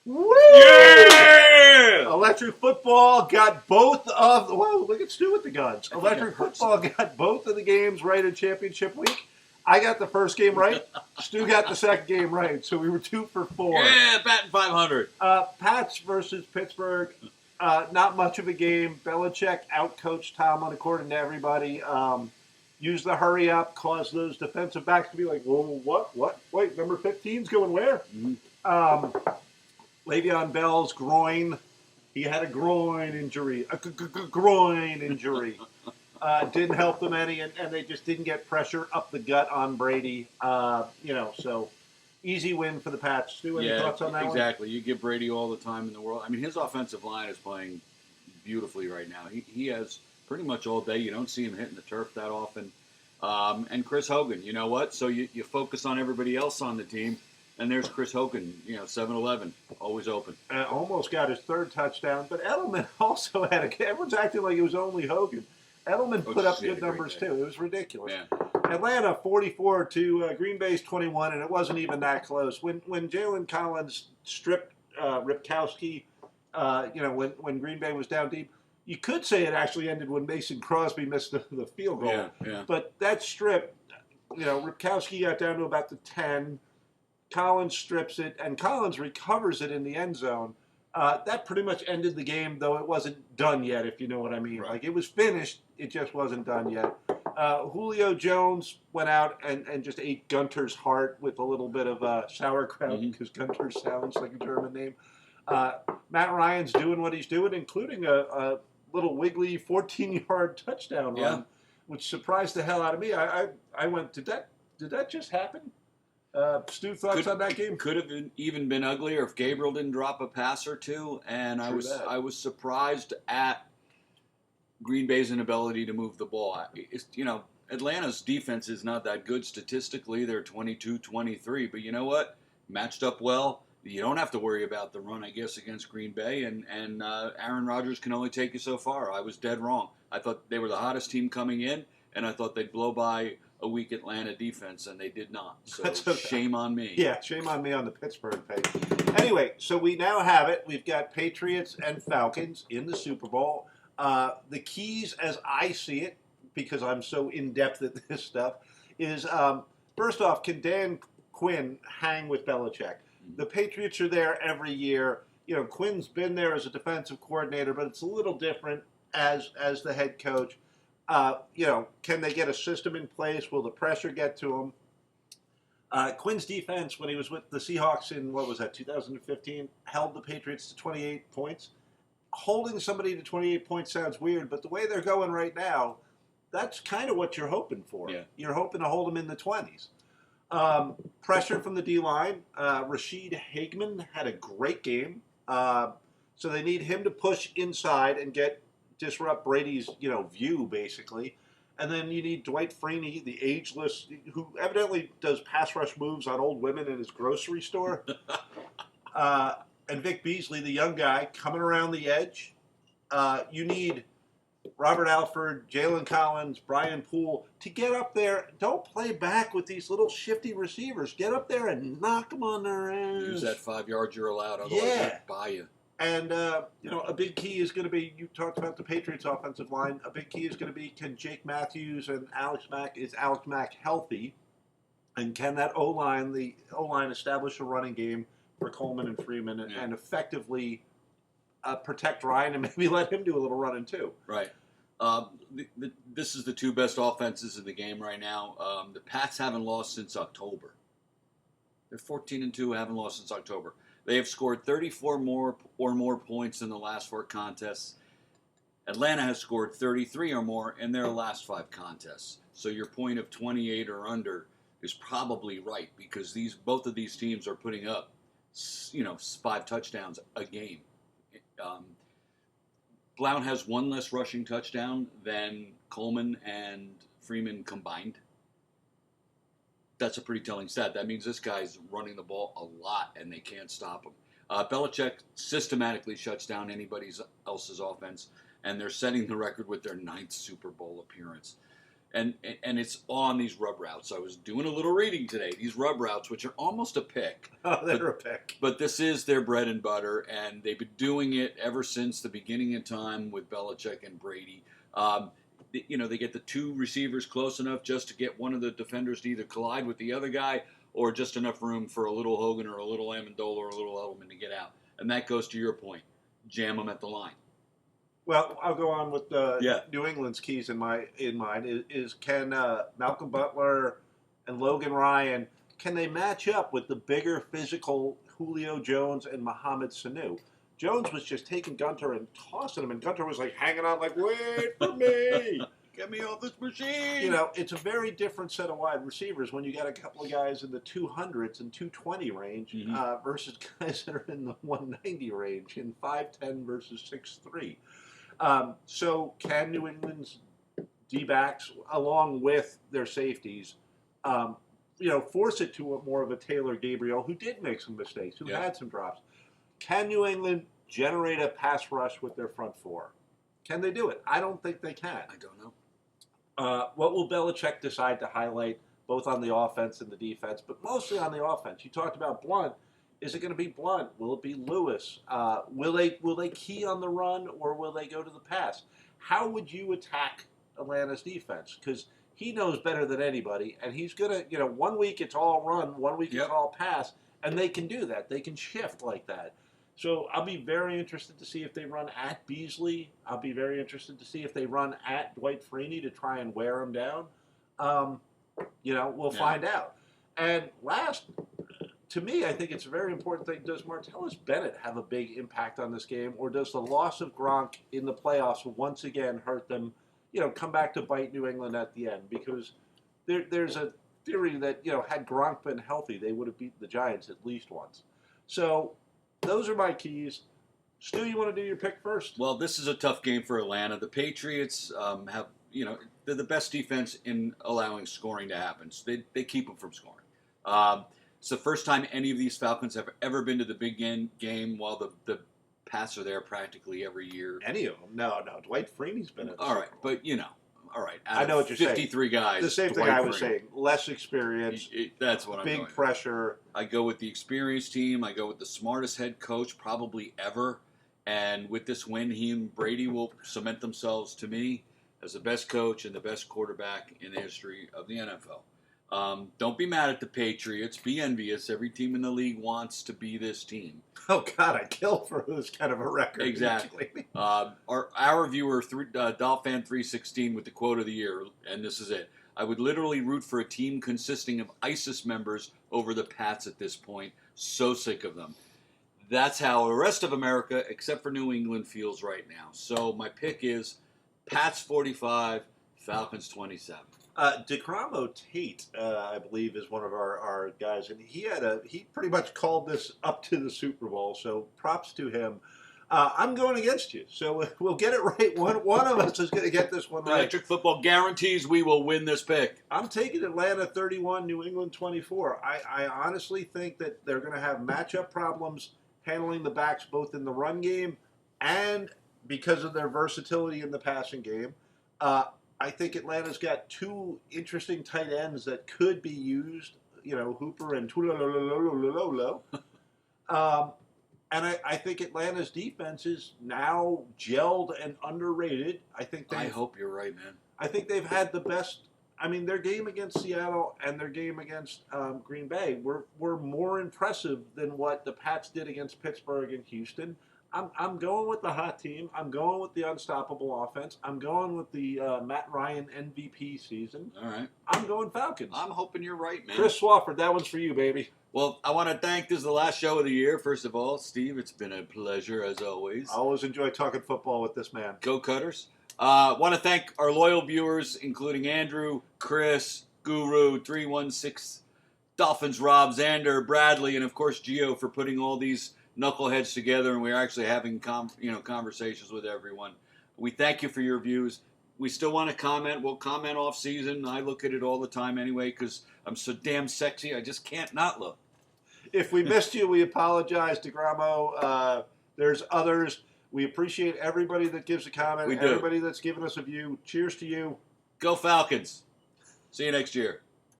Woo! Yeah! Electric football got both of. Whoa! Look at Stu with the guns. Electric football got both of the games right in championship week. I got the first game right. Stu got the second game right. So we were 2 for 4. Yeah, batting 500. Pats versus Pittsburgh. Not much of a game. Belichick outcoached Tomlin according to everybody. Used the hurry up, caused those defensive backs to be like, whoa, what? Wait, number 15's going where? Mm-hmm. Le'Veon Bell's groin. He had a groin injury. Groin injury. Didn't help them any, and they just didn't get pressure up the gut on Brady. So easy win for the Pats. Stu, any thoughts on that one? Exactly. You give Brady all the time in the world. I mean, his offensive line is playing beautifully right now. He has pretty much all day. You don't see him hitting the turf that often. And Chris Hogan, you know what? So you focus on everybody else on the team, and there's Chris Hogan, 7-Eleven, always open. Almost got his third touchdown, but Edelman also had everyone's acting like it was only Hogan. Edelman put up good numbers too. It was ridiculous. Yeah. Atlanta 44 to Green Bay's 21, and it wasn't even that close. When Jalen Collins stripped Ripkowski, when Green Bay was down deep, you could say it actually ended when Mason Crosby missed the field goal. Yeah. But that strip, Ripkowski got down to about the 10. Collins strips it, and Collins recovers it in the end zone. That pretty much ended the game, though it wasn't done yet, if you know what I mean. Right. Like, it was finished, it just wasn't done yet. Julio Jones went out and just ate Gunter's heart with a little bit of sauerkraut, because Gunter sounds like a German name. Matt Ryan's doing what he's doing, including a little wiggly 14-yard touchdown run, which surprised the hell out of me. I went, did that just happen? Stu, thoughts on that game? Could have even been uglier if Gabriel didn't drop a pass or two, and I was surprised at Green Bay's inability to move the ball. Atlanta's defense is not that good statistically. They're 22-23, but you know what? Matched up well. You don't have to worry about the run, I guess, against Green Bay, and Aaron Rodgers can only take you so far. I was dead wrong. I thought they were the hottest team coming in, and I thought they'd blow by a weak Atlanta defense, and they did not. So shame on me. Yeah, shame on me on the Pittsburgh page. Anyway, so we now have it. We've got Patriots and Falcons in the Super Bowl. The keys, as I see it, because I'm so in-depth at this stuff, is first off, can Dan Quinn hang with Belichick? The Patriots are there every year. Quinn's been there as a defensive coordinator, but it's a little different as the head coach. Can they get a system in place? Will the pressure get to them? Quinn's defense, when he was with the Seahawks in, 2015, held the Patriots to 28 points. Holding somebody to 28 points sounds weird, but the way they're going right now, that's kind of what you're hoping for. Yeah. You're hoping to hold them in the 20s. Pressure from the D-line. Rashid Hageman had a great game. So they need him to push inside and disrupt Brady's, view, basically. And then you need Dwight Freeney, the ageless, who evidently does pass rush moves on old women in his grocery store. And Vic Beasley, the young guy, coming around the edge. You need Robert Alford, Jalen Collins, Brian Poole to get up there. Don't play back with these little shifty receivers. Get up there and knock them on their ass. Use that 5 yards you're allowed, otherwise they'll buy you. And, a big key is going to be, you talked about the Patriots offensive line, a big key is going to be, can Jake Matthews and Alex Mack healthy? And can that the O-line establish a running game for Coleman and Freeman and effectively protect Ryan and maybe let him do a little running too? Right. This is the two best offenses in the game right now. The Pats haven't lost since October. They're 14-2, haven't lost since October. They have scored 34 more points in the last 4 contests. Atlanta has scored 33 or more in their last 5 contests. So your point of 28 or under is probably right, because both of these teams are putting up, 5 touchdowns a game. Blount has 1 less rushing touchdown than Coleman and Freeman combined. That's a pretty telling stat. That means this guy's running the ball a lot, and they can't stop him. Belichick systematically shuts down anybody else's offense, and they're setting the record with their 9th Super Bowl appearance. and it's on these rub routes. I was doing a little reading today. These rub routes, which are almost a pick. Oh, they're a pick. But this is their bread and butter, and they've been doing it ever since the beginning of time with Belichick and Brady. They get the two receivers close enough just to get one of the defenders to either collide with the other guy or just enough room for a little Hogan or a little Amendola or a little Edelman to get out. And that goes to your point. Jam them at the line. Well, I'll go on with New England's keys in mind. Is can Malcolm Butler and Logan Ryan, can they match up with the bigger physical Julio Jones and Mohamed Sanu? Jones was just taking Gunter and tossing him, and Gunter was like hanging out like, wait for me. Get me off this machine. You know, it's a very different set of wide receivers when you got a couple of guys in the 200s and 220 range versus guys that are in the 190 range in 5'10 versus 6'3. So can New England's D-backs, along with their safeties, force it to more of a Taylor Gabriel, who did make some mistakes, who had some drops? Can New England generate a pass rush with their front four? Can they do it? I don't think they can. I don't know. What will Belichick decide to highlight, both on the offense and the defense, but mostly on the offense? You talked about Blunt. Is it going to be Blunt? Will it be Lewis? Will they key on the run, or will they go to the pass? How would you attack Atlanta's defense? Because he knows better than anybody, and he's going to, 1 week it's all run, 1 week it's all pass, and they can do that. They can shift like that. So I'll be very interested to see if they run at Beasley. I'll be very interested to see if they run at Dwight Freeney to try and wear him down. We'll find out. And last, to me, I think it's a very important thing. Does Martellus Bennett have a big impact on this game, or does the loss of Gronk in the playoffs once again hurt them, come back to bite New England at the end? Because there's a theory that, had Gronk been healthy, they would have beaten the Giants at least once. So those are my keys. Stu, you want to do your pick first? Well, this is a tough game for Atlanta. The Patriots they're the best defense in allowing scoring to happen. So they keep them from scoring. It's the first time any of these Falcons have ever been to the big game, while the Pats are there practically every year. Any of them? No. Dwight Freeney's been in the All right, but all right. I know what you're 53 saying. guys. The same thing I was saying. Less experience. That's what I'm going. Big pressure. I go with the experienced team. I go with the smartest head coach probably ever. And with this win, he and Brady will cement themselves, to me, as the best coach and the best quarterback in the history of the NFL. Don't be mad at the Patriots. Be envious. Every team in the league wants to be this team. Oh, God, I kill for this kind of a record. Exactly. Our viewer, Dolphin316, with the quote of the year, and this is it. I would literally root for a team consisting of ISIS members over the Pats at this point. So sick of them. That's how the rest of America, except for New England, feels right now. So my pick is Pats 45, Falcons 27. DeGramo Tate, I believe, is one of our guys, and he pretty much called this up to the Super Bowl. So props to him. I'm going against you, so we'll get it right. One of us is going to get this one right. Electric Football guarantees we will win this pick. I'm taking Atlanta 31, New England 24. I honestly think that they're going to have matchup problems handling the backs both in the run game and because of their versatility in the passing game. I think Atlanta's got two interesting tight ends that could be used, Hooper and Tulalololololo. And I think Atlanta's defense is now gelled and underrated. I hope you're right, man. I think they've had the best. Their game against Seattle and their game against Green Bay were more impressive than what the Pats did against Pittsburgh and Houston. I'm going with the hot team. I'm going with the unstoppable offense. I'm going with the Matt Ryan MVP season. All right. I'm going Falcons. I'm hoping you're right, man. Chris Swafford, that one's for you, baby. Well, I want to thank, this is the last show of the year. First of all, Steve, it's been a pleasure as always. I always enjoy talking football with this man. Go Cutters. Want to thank our loyal viewers, including Andrew, Chris, Guru, 316, Dolphins, Rob, Xander, Bradley, and of course Gio for putting all these knuckleheads together, and we're actually having conversations with everyone. We thank you for your views. We still want to comment. We'll comment off season. I look at it all the time anyway because I'm so damn sexy. I just can't not look. If we missed you, we apologize, DeGramo. There's others. We appreciate everybody that gives a comment. We do. Everybody that's given us a view. Cheers to you. Go Falcons. See you next year.